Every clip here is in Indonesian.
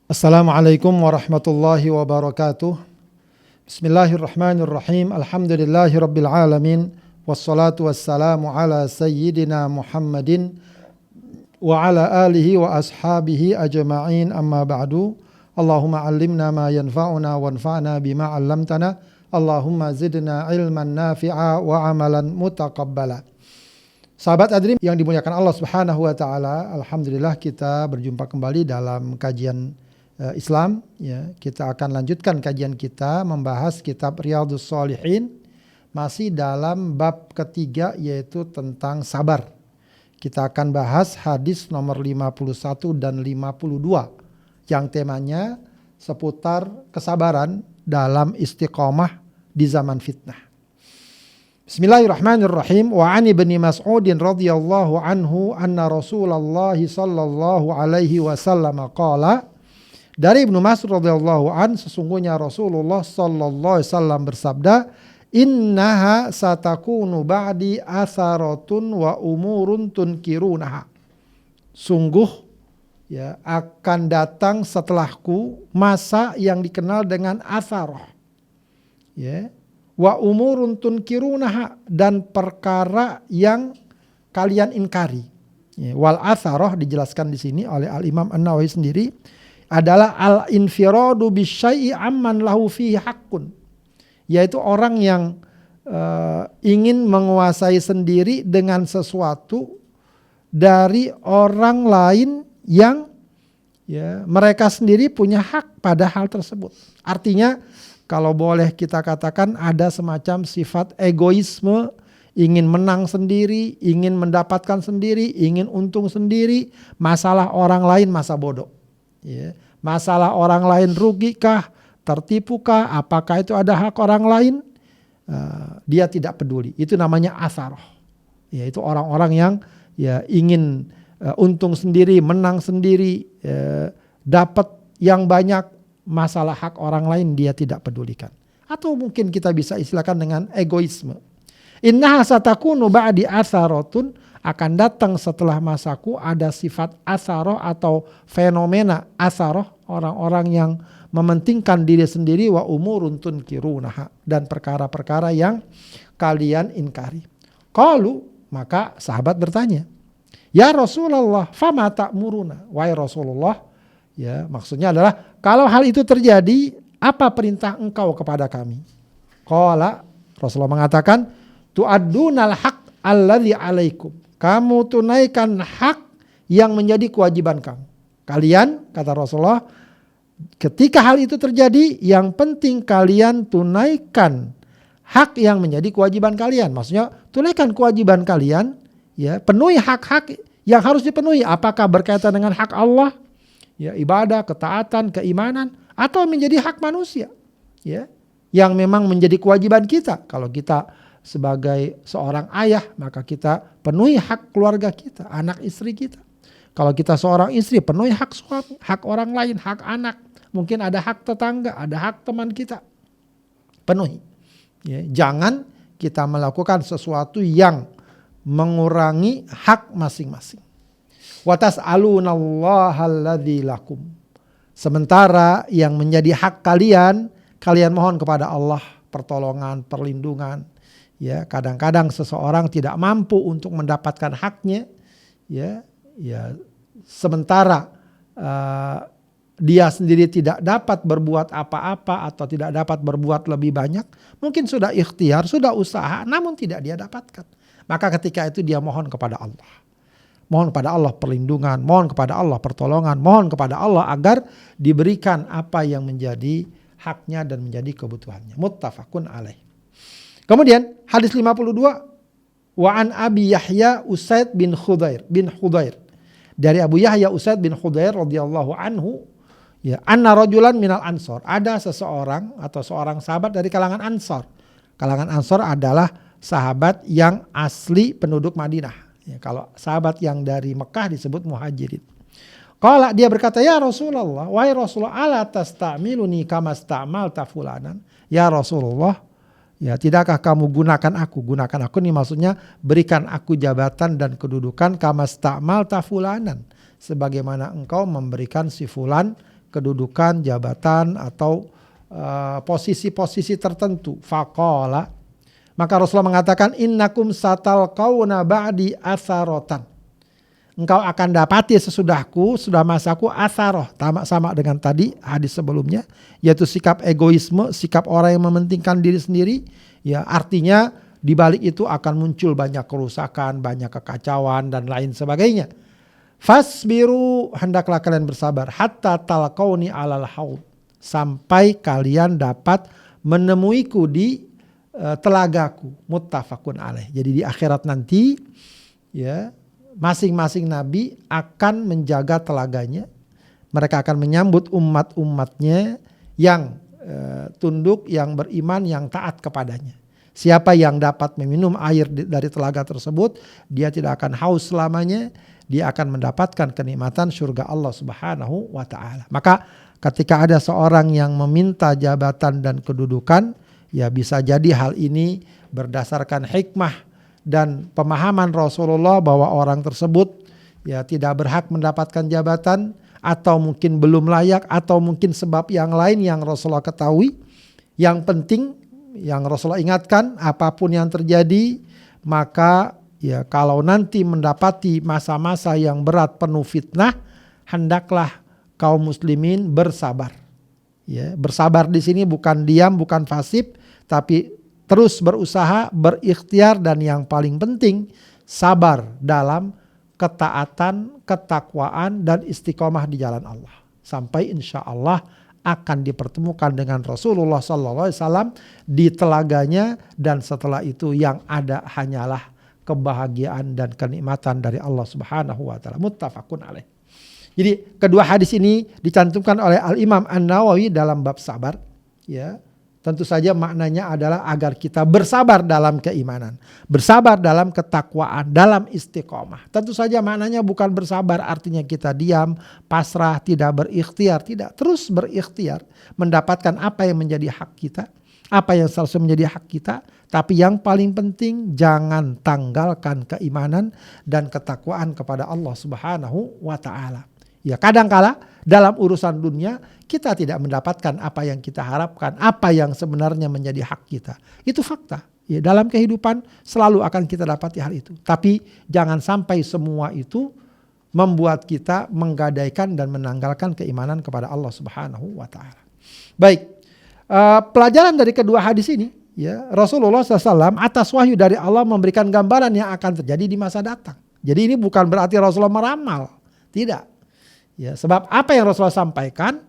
Assalamualaikum warahmatullahi wabarakatuh. Bismillahirrahmanirrahim. Alhamdulillahi rabbil alamin. Wassalatu wassalamu ala sayyidina Muhammadin wa ala alihi wa ashabihi ajma'in, amma ba'du. Allahumma allimna ma yanfa'una wanfa'na bima 'allamtana. Allahumma zidna ilman nafi'a wa amalan mutaqabbala. Sahabat hadirin yang dimuliakan Allah Subhanahu wa taala, alhamdulillah kita berjumpa kembali dalam kajian Islam, ya. Kita akan lanjutkan kajian kita membahas kitab Riyadhus Shalihin, masih dalam bab ketiga, yaitu tentang sabar. Kita akan bahas hadis nomor 51 dan 52 yang temanya seputar kesabaran dalam istiqomah di zaman fitnah. Bismillahirrahmanirrahim. Wa 'an Ibnu Mas'udin radhiyallahu anhu anna Rasulullah sallallahu alaihi wasallam qala, dari Ibnu Mas'ud radhiyallahu an, sesungguhnya Rasulullah sallallahu alaihi wasallam bersabda, innaha satakunu ba'di atharatun wa umurun tunkirunaha. Sungguh, ya, akan datang setelahku masa yang dikenal dengan atharah, ya, wa umurun tunkirunaha, dan perkara yang kalian ingkari. Ya, wal atharah dijelaskan di sini oleh Al Imam An-Nawawi sendiri adalah al-infiradu bisyai'i amman lahu fihi haqqun, yaitu orang yang ingin menguasai sendiri dengan sesuatu dari orang lain yang, ya, mereka sendiri punya hak pada hal tersebut. Artinya kalau boleh kita katakan ada semacam sifat egoisme, ingin menang sendiri, ingin mendapatkan sendiri, ingin untung sendiri, masalah orang lain masa bodoh. Ya, masalah orang lain rugikah, tertipukah, apakah itu ada hak orang lain, dia tidak peduli. Itu namanya atharah. Yaitu orang-orang yang, ya, ingin untung sendiri, menang sendiri, dapat yang banyak, masalah hak orang lain dia tidak pedulikan. Atau mungkin kita bisa istilahkan dengan egoisme. Innaha satakunu ba'di atharatun, akan datang setelah masaku ada sifat atharoh atau fenomena atharoh, orang-orang yang mementingkan diri sendiri, wa umurun tunkirunaha, dan perkara-perkara yang kalian ingkari. Qalu, maka sahabat bertanya, ya Rasulullah, fama ta'muruna, wahai Rasulullah, ya, maksudnya adalah kalau hal itu terjadi, apa perintah engkau kepada kami? Qala, Rasulullah mengatakan, tu'addunal haq alladzi alaikum, kamu tunaikan hak yang menjadi kewajiban kamu. Kalian, kata Rasulullah, ketika hal itu terjadi, yang penting kalian tunaikan hak yang menjadi kewajiban kalian. Maksudnya tunaikan kewajiban kalian, ya, penuhi hak-hak yang harus dipenuhi. Apakah berkaitan dengan hak Allah, ya, ibadah, ketaatan, keimanan, atau menjadi hak manusia, ya, yang memang menjadi kewajiban kita. Kalau kita sebagai seorang ayah, maka kita penuhi hak keluarga kita, anak istri kita. Kalau kita seorang istri, penuhi hak suami, hak orang lain, hak anak. Mungkin ada hak tetangga, ada hak teman kita. Penuhi. Ya, jangan kita melakukan sesuatu yang mengurangi hak masing-masing. Wa tas'alunallaha alladzi lakum. Sementara yang menjadi hak kalian, kalian mohon kepada Allah pertolongan, perlindungan. Ya, kadang-kadang seseorang tidak mampu untuk mendapatkan haknya, ya, sementara dia sendiri tidak dapat berbuat apa-apa atau tidak dapat berbuat lebih banyak, mungkin sudah ikhtiar, sudah usaha, namun tidak dia dapatkan. Maka ketika itu dia mohon kepada Allah. Mohon kepada Allah perlindungan, mohon kepada Allah pertolongan, mohon kepada Allah agar diberikan apa yang menjadi haknya dan menjadi kebutuhannya. Muttafaqun alaih. Kemudian hadis 52, wa an Abi Yahya Usaid bin Khudair. Dari Abu Yahya Usaid bin Khudair radhiyallahu anhu, ya, anna rajulan minal ansor, ada seseorang atau seorang sahabat dari kalangan Ansor. Kalangan Ansor adalah sahabat yang asli penduduk Madinah. Ya, kalau sahabat yang dari Mekah disebut muhajirin. Qala, dia berkata, ya Rasulullah, wahai Rasulullah, ala tasta'miluni kama sta'malta fulanan. Ya Rasulullah, ya, tidakkah kamu gunakan aku ini maksudnya berikan aku jabatan dan kedudukan kama sta'malta fulanan, sebagaimana engkau memberikan si fulan kedudukan, jabatan atau posisi-posisi tertentu. Faqala, maka Rasulullah mengatakan innakum satalqauna ba'di atharotan. Engkau akan dapati sesudahku, sudah masaku atharoh, sama dengan tadi hadis sebelumnya, yaitu sikap egoisme, sikap orang yang mementingkan diri sendiri. Ya, artinya di balik itu akan muncul banyak kerusakan, banyak kekacauan dan lain sebagainya. Fasbiru, hendaklah kalian bersabar hatta talqauni alal haud, sampai kalian dapat menemuiku di telagaku. Muttafaqun alaih. Jadi di akhirat nanti ya, masing-masing nabi akan menjaga telaganya. Mereka akan menyambut umat-umatnya yang tunduk, yang beriman, yang taat kepadanya. Siapa yang dapat meminum air dari telaga tersebut, dia tidak akan haus selamanya. Dia akan mendapatkan kenikmatan surga Allah Subhanahu wa ta'ala. Maka ketika ada seorang yang meminta jabatan dan kedudukan, ya bisa jadi hal ini berdasarkan hikmah dan pemahaman Rasulullah bahwa orang tersebut ya tidak berhak mendapatkan jabatan, atau mungkin belum layak, atau mungkin sebab yang lain yang Rasulullah ketahui. Yang penting yang Rasulullah ingatkan, apapun yang terjadi, maka ya kalau nanti mendapati masa-masa yang berat penuh fitnah, hendaklah kaum muslimin bersabar. Ya, bersabar di sini bukan diam, bukan fasib, tapi terus berusaha, berikhtiar, dan yang paling penting sabar dalam ketaatan, ketakwaan, dan istiqomah di jalan Allah. Sampai insya Allah akan dipertemukan dengan Rasulullah SAW di telaganya, dan setelah itu yang ada hanyalah kebahagiaan dan kenikmatan dari Allah Subhanahu wa ta'ala. Muttafaqun alaih. Jadi kedua hadis ini dicantumkan oleh Al-Imam An-Nawawi dalam bab sabar. Ya, tentu saja maknanya adalah agar kita bersabar dalam keimanan, bersabar dalam ketakwaan, dalam istiqomah. Tentu saja maknanya bukan bersabar artinya kita diam, pasrah, tidak berikhtiar, tidak. Terus berikhtiar, mendapatkan apa yang menjadi hak kita, apa yang seharusnya menjadi hak kita. Tapi yang paling penting jangan tanggalkan keimanan dan ketakwaan kepada Allah Subhanahu wa ta'ala. Ya, kadangkala dalam urusan dunia kita tidak mendapatkan apa yang kita harapkan, apa yang sebenarnya menjadi hak kita. Itu fakta. Ya, dalam kehidupan selalu akan kita dapati hal itu. Tapi jangan sampai semua itu membuat kita menggadaikan dan menanggalkan keimanan kepada Allah Subhanahu wa ta'ala. Baik, pelajaran dari kedua hadis ini, ya, Rasulullah SAW atas wahyu dari Allah memberikan gambaran yang akan terjadi di masa datang. Jadi ini bukan berarti Rasulullah meramal. Tidak. Ya, sebab apa yang Rasulullah sampaikan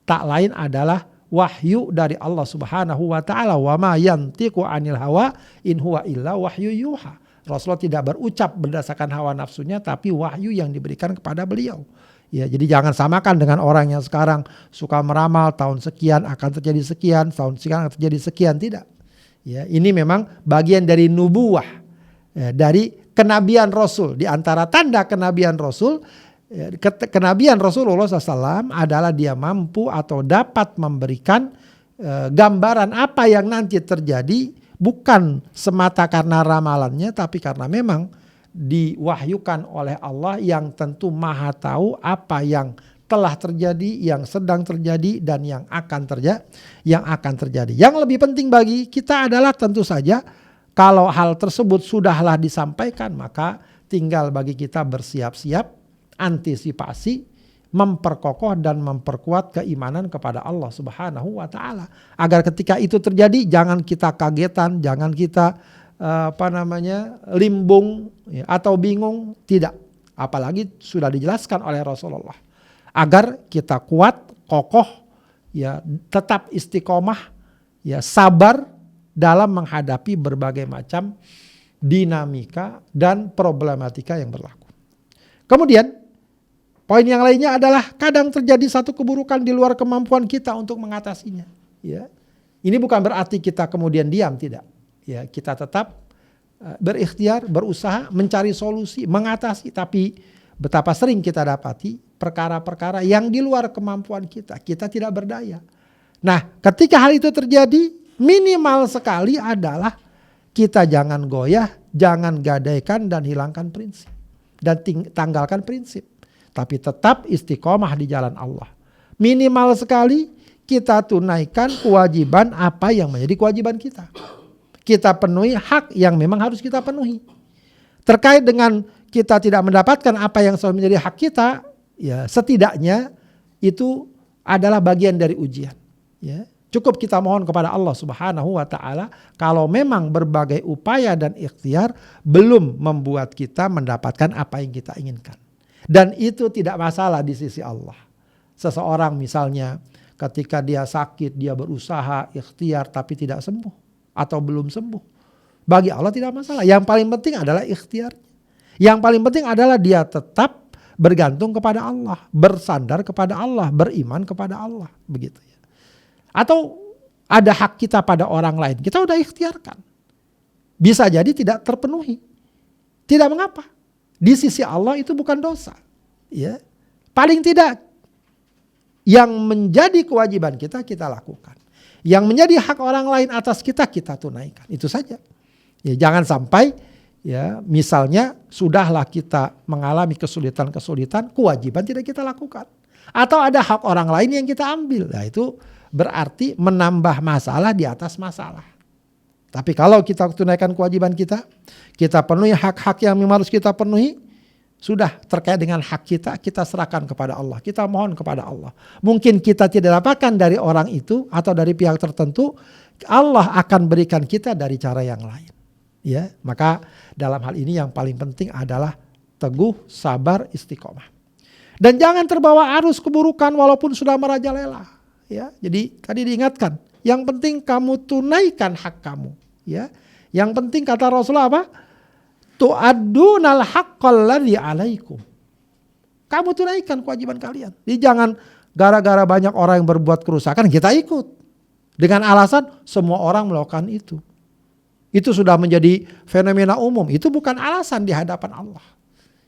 tak lain adalah wahyu dari Allah Subhanahu wa ta'ala. Wa ma yantiqu 'anil hawa in huwa illa wahyu yuha. Rasulullah tidak berucap berdasarkan hawa nafsunya, tapi wahyu yang diberikan kepada beliau. Ya, jadi jangan samakan dengan orang yang sekarang suka meramal tahun sekian akan terjadi sekian, tahun sekian akan terjadi sekian. Tidak. Ya, ini memang bagian dari nubuwah, ya, dari kenabian Rasul. Di antara tanda kenabian Rasul, kenabian Rasulullah SAW adalah dia mampu atau dapat memberikan gambaran apa yang nanti terjadi, bukan semata karena ramalannya, tapi karena memang diwahyukan oleh Allah yang tentu maha tahu apa yang telah terjadi, yang sedang terjadi, dan yang akan terjadi. Yang lebih penting bagi kita adalah tentu saja kalau hal tersebut sudahlah disampaikan, maka tinggal bagi kita bersiap-siap, antisipasi, memperkokoh dan memperkuat keimanan kepada Allah Subhanahu wa ta'ala. Agar ketika itu terjadi jangan kita kagetan, jangan kita limbung ya, atau bingung, tidak. Apalagi sudah dijelaskan oleh Rasulullah. Agar kita kuat, kokoh, ya, tetap istiqomah, ya, sabar dalam menghadapi berbagai macam dinamika dan problematika yang berlaku. Kemudian poin yang lainnya adalah kadang terjadi satu keburukan di luar kemampuan kita untuk mengatasinya. Ya. Ini bukan berarti kita kemudian diam, tidak. Ya, kita tetap berikhtiar, berusaha, mencari solusi, mengatasi. Tapi betapa sering kita dapati perkara-perkara yang di luar kemampuan kita. Kita tidak berdaya. Nah, ketika hal itu terjadi, minimal sekali adalah kita jangan goyah, jangan gadaikan dan hilangkan prinsip. Dan tanggalkan prinsip. Tapi tetap istiqomah di jalan Allah. Minimal sekali kita tunaikan kewajiban apa yang menjadi kewajiban kita. Kita penuhi hak yang memang harus kita penuhi. Terkait dengan kita tidak mendapatkan apa yang selalu menjadi hak kita, ya setidaknya itu adalah bagian dari ujian. Ya, cukup kita mohon kepada Allah Subhanahu wa taala kalau memang berbagai upaya dan ikhtiar belum membuat kita mendapatkan apa yang kita inginkan. Dan itu tidak masalah di sisi Allah. Seseorang misalnya ketika dia sakit, dia berusaha ikhtiar tapi tidak sembuh atau belum sembuh. Bagi Allah tidak masalah. Yang paling penting adalah ikhtiar. Yang paling penting adalah dia tetap bergantung kepada Allah, bersandar kepada Allah, beriman kepada Allah, begitu ya. Atau ada hak kita pada orang lain, kita udah ikhtiarkan. Bisa jadi tidak terpenuhi. Tidak mengapa. Di sisi Allah itu bukan dosa. Ya. Paling tidak yang menjadi kewajiban kita, kita lakukan. Yang menjadi hak orang lain atas kita, kita tunaikan. Itu saja. Ya, jangan sampai ya misalnya sudahlah kita mengalami kesulitan-kesulitan, kewajiban tidak kita lakukan. Atau ada hak orang lain yang kita ambil. Nah itu berarti menambah masalah di atas masalah. Tapi kalau kita tunaikan kewajiban kita penuhi hak-hak yang memang harus kita penuhi, sudah terkait dengan hak kita, kita serahkan kepada Allah. Kita mohon kepada Allah. Mungkin kita tidak dapatkan dari orang itu atau dari pihak tertentu, Allah akan berikan kita dari cara yang lain. Ya, maka dalam hal ini yang paling penting adalah teguh, sabar, istiqomah. Dan jangan terbawa arus keburukan walaupun sudah merajalela. Ya, jadi tadi diingatkan, yang penting kamu tunaikan hak kamu. Ya, yang penting kata Rasulullah apa? Tu'addunal haqqal ladzi 'alaikum. Kamu tunaikan kewajiban kalian. Jadi jangan gara-gara banyak orang yang berbuat kerusakan kita ikut. Dengan alasan semua orang melakukan itu. Itu sudah menjadi fenomena umum. Itu bukan alasan di hadapan Allah.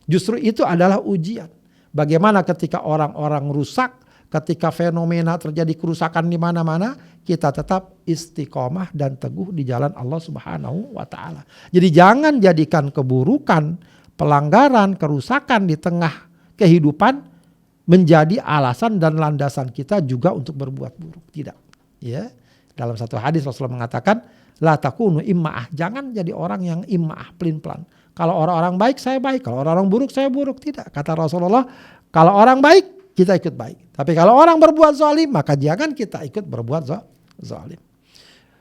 Justru itu adalah ujian. Bagaimana ketika orang-orang rusak, ketika fenomena terjadi kerusakan di mana-mana, kita tetap istiqomah dan teguh di jalan Allah Subhanahu wa taala. Jadi jangan jadikan keburukan, pelanggaran, kerusakan di tengah kehidupan menjadi alasan dan landasan kita juga untuk berbuat buruk. Tidak. Ya. Dalam satu hadis Rasulullah mengatakan, la takunu imma'ah. Jangan jadi orang yang imma'ah, pelin-pelan. Kalau orang-orang baik saya baik, kalau orang-orang buruk saya buruk. Tidak. Kata Rasulullah, kalau orang baik kita ikut baik. Tapi kalau orang berbuat zalim, maka jangan kita ikut berbuat zalim.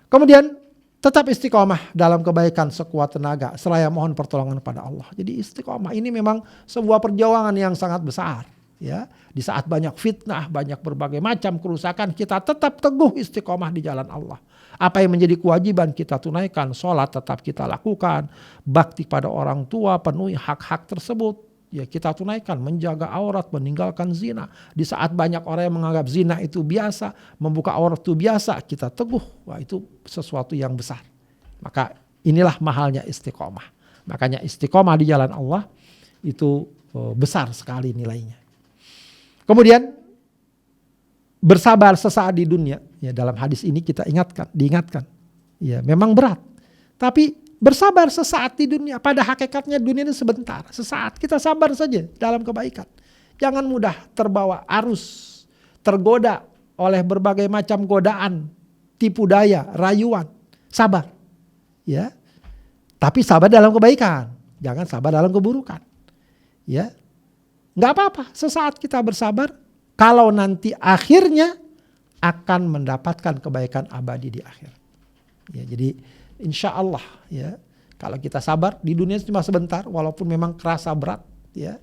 Kemudian tetap istiqomah dalam kebaikan sekuat tenaga, seraya mohon pertolongan pada Allah. Jadi istiqomah ini memang sebuah perjuangan yang sangat besar. Ya, di saat banyak fitnah, banyak berbagai macam kerusakan, kita tetap teguh istiqomah di jalan Allah. Apa yang menjadi kewajiban kita tunaikan, sholat tetap kita lakukan, bakti pada orang tua, penuhi hak-hak tersebut. Ya kita tunaikan, menjaga aurat, meninggalkan zina. Di saat banyak orang yang menganggap zina itu biasa, membuka aurat itu biasa, kita teguh. Wah itu sesuatu yang besar. Maka inilah mahalnya istiqomah. Makanya istiqomah di jalan Allah itu besar sekali nilainya. Kemudian bersabar sesaat di dunia. Ya dalam hadis ini kita diingatkan. Ya memang berat. Tapi bersabar sesaat di dunia. Pada hakikatnya dunia ini sebentar. Sesaat kita sabar saja dalam kebaikan. Jangan mudah terbawa arus. Tergoda oleh berbagai macam godaan. Tipu daya, rayuan. Sabar. Ya. Tapi sabar dalam kebaikan. Jangan sabar dalam keburukan. Ya. Gak apa-apa. Sesaat kita bersabar. Kalau nanti akhirnya akan mendapatkan kebaikan abadi di akhir. Ya, jadi insya Allah ya kalau kita sabar di dunia cuma sebentar walaupun memang kerasa berat ya,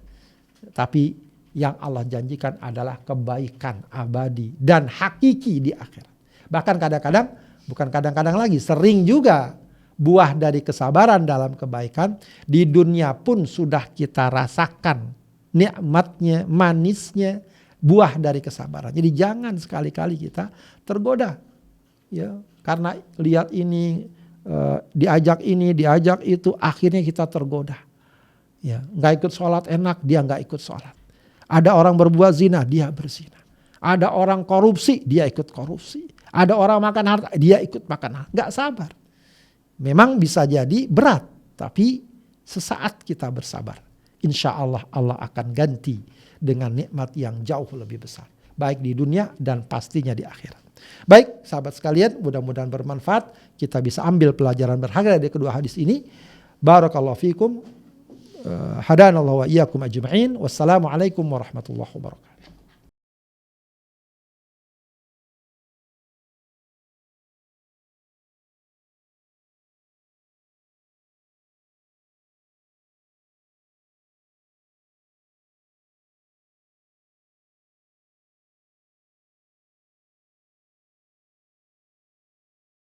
tapi yang Allah janjikan adalah kebaikan abadi dan hakiki di akhir. Bahkan kadang-kadang, bukan kadang-kadang lagi, sering juga buah dari kesabaran dalam kebaikan di dunia pun sudah kita rasakan nikmatnya, manisnya buah dari kesabaran. Jadi jangan sekali-kali kita tergoda ya karena lihat ini diajak itu akhirnya kita tergoda. Ya, nggak ikut sholat enak, dia nggak ikut sholat. Ada orang berbuat zina, dia berzina. Ada orang korupsi, dia ikut korupsi. Ada orang makan harta, dia ikut makan harta. Nggak sabar. Memang bisa jadi berat, tapi sesaat kita bersabar, insya Allah Allah akan ganti dengan nikmat yang jauh lebih besar. baik di dunia dan pastinya di akhirat. Baik sahabat sekalian, mudah-mudahan bermanfaat. Kita bisa ambil pelajaran berharga dari kedua hadis ini. Barakallahu fikum. Hadanallahu wa iyyakum ajma'in. Wassalamualaikum warahmatullahi wabarakatuh.